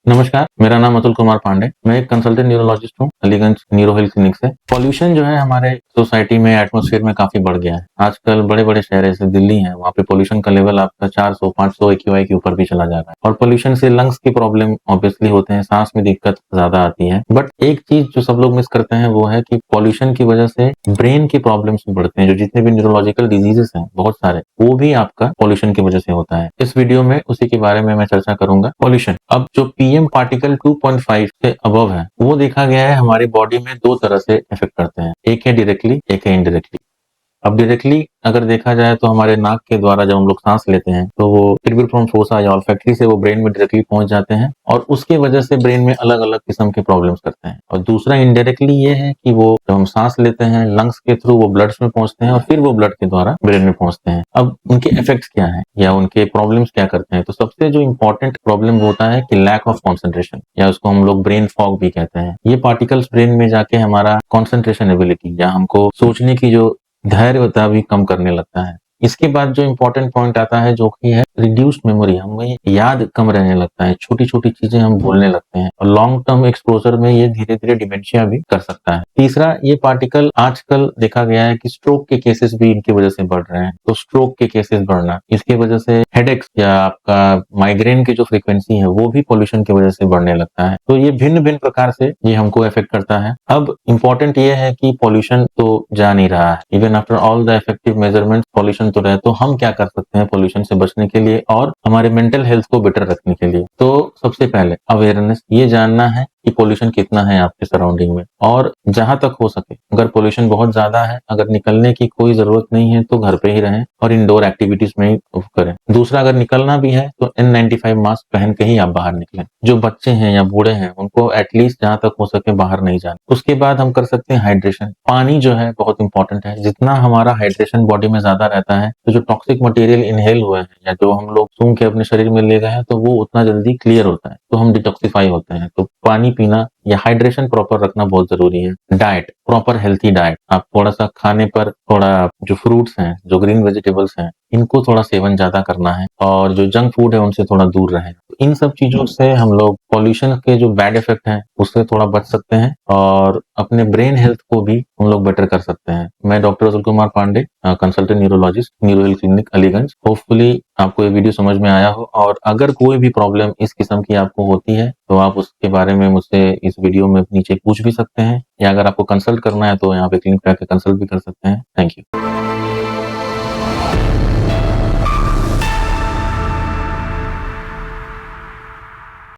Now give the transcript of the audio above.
नमस्कार, मेरा नाम अतुल कुमार पांडे। मैं एक कंसल्टेंट न्यूरोलॉजिस्ट हूँ, अलीगंज न्यूरो हेल्थ क्लिनिक से। पॉल्यूशन जो है हमारे सोसाइटी में, एटमॉस्फेयर में काफ़ी बढ़ गया है। आजकल बड़े-बड़े शहर जैसे दिल्ली है, वहाँ पे पॉल्यूशन का लेवल आपका 400-500 एक्यूआई के ऊपर भी चला जा रहा है। और पॉल्यूशन से लंग्स की प्रॉब्लम ऑब्वियसली होते हैं, सांस में दिक्कत ज़्यादा आती है। बट एक चीज़ जो सब लोग मिस करते हैं वो है कि पॉल्यूशन की वजह से ब्रेन की प्रॉब्लम्स भी बढ़ते हैं। जो जितने भी न्यूरोलॉजिकल डिजीजेस हैं, बहुत सारे, वो भी आपका पॉल्यूशन की वजह से होता है। इस वीडियो में उसी के बारे में मैं चर्चा करूँगा। पॉल्यूशन, अब जो पीएम पार्टिकल 2.5 से अबव है, वो देखा गया है हमारी बॉडी में 2 तरह से इफेक्ट करते हैं। एक है डायरेक्टली, एक है इनडायरेक्टली। अब डायरेक्टली अगर देखा जाए तो हमारे नाक के द्वारा जब हम लोग सांस लेते हैं तो वो सिर्बिल फोसा या ऑल्फैक्टरी से वो ब्रेन में डायरेक्टली पहुंच जाते हैं और उसके वजह से ब्रेन में अलग अलग किस्म के प्रॉब्लम्स करते हैं। और दूसरा इनडायरेक्टली ये है कि वो जब हम सांस लेते हैं लंग्स के थ्रू वो ब्लड्स में पहुंचते हैं और फिर वो ब्लड के द्वारा ब्रेन में पहुंचते हैं। अब उनके इफेक्ट्स क्या है या उनके प्रॉब्लम्स क्या करते हैं, तो सबसे जो इंपॉर्टेंट प्रॉब्लम होता है कि लैक ऑफ कॉन्सेंट्रेशन, या उसको हम लोग ब्रेन फॉग भी कहते हैं। ये पार्टिकल्स ब्रेन में जाके हमारा कॉन्सेंट्रेशन एबिलिटी या हमको सोचने की जो धैर्यता भी कम करने लगता है। इसके बाद जो इम्पोर्टेंट पॉइंट आता है जो कि है रिड्यूस्ड मेमोरी, हमें याद कम रहने लगता है, छोटी-छोटी चीजें हम भूलने लगते हैं और लॉन्ग टर्म एक्सपोजर में ये धीरे-धीरे डिमेंशिया भी कर सकता है। तीसरा, ये पार्टिकल आजकल देखा गया है कि स्ट्रोक के केसेस भी इनकी वजह से बढ़ रहे हैं। तो स्ट्रोक के केसेस बढ़ना, इसकी वजह से हेडेक्स या आपका माइग्रेन की जो फ्रीक्वेंसी है वो भी पॉल्यूशन की वजह से बढ़ने लगता है। तो ये भिन्न-भिन्न प्रकार से ये हमको इफेक्ट करता है। अब इम्पोर्टेंट ये है कि पॉल्यूशन तो जा नहीं रहा है। Even after all the effective measurement pollution तो रहे, तो हम क्या कर सकते हैं पॉल्यूशन से बचने के लिए और हमारे मेंटल हेल्थ को बेटर रखने के लिए। तो सबसे पहले अवेयरनेस, ये जानना है कि पॉल्यूशन कितना है आपके सराउंडिंग में, और जहां तक हो सके अगर पॉल्यूशन बहुत ज्यादा है, अगर निकलने की कोई जरूरत नहीं है तो घर पे ही रहें और इंडोर एक्टिविटीज में ही करें। दूसरा, अगर निकलना भी है तो N95 मास्क पहन के ही आप बाहर निकलें। जो बच्चे हैं या बूढ़े हैं उनको एटलीस्ट जहां तक हो सके बाहर नहीं जाना। उसके बाद हम कर सकते हैं हाइड्रेशन। पानी जो है बहुत इंपॉर्टेंट है। जितना हमारा हाइड्रेशन बॉडी में ज्यादा रहता है तो जो टॉक्सिक मटेरियल इनहेल हुए हैं या जो हम लोग सूंघ के अपने शरीर में ले गए हैं तो वो उतना जल्दी क्लियर होता है, तो हम डिटॉक्सिफाई होते हैं। तो पानी पीना या हाइड्रेशन प्रॉपर रखना बहुत जरूरी है। डाइट, प्रॉपर हेल्थी डाइट, आप थोड़ा सा खाने पर थोड़ा जो फ्रूट्स हैं, जो ग्रीन वेजिटेबल्स हैं, इनको थोड़ा सेवन ज्यादा करना है और जो जंक फूड है उनसे थोड़ा दूर रहें। तो इन सब चीजों से हम लोग पॉल्यूशन के जो बैड इफेक्ट हैं उससे थोड़ा बच सकते हैं और अपने ब्रेन हेल्थ को भी हम लोग बेटर कर सकते हैं। मैं doctor Atul Kumar Pandey, consultant neurologist, neuro health clinic Aliganj. Hopefully आपको ये वीडियो समझ में आया हो, और अगर कोई भी प्रॉब्लम इस किस्म की आपको होती है तो आप उसके बारे में मुझसे इस वीडियो में नीचे पूछ भी सकते हैं, या अगर आपको कंसल्ट करना है तो यहाँ पे क्लिनिक पे आके कंसल्ट भी कर सकते हैं। Thank you.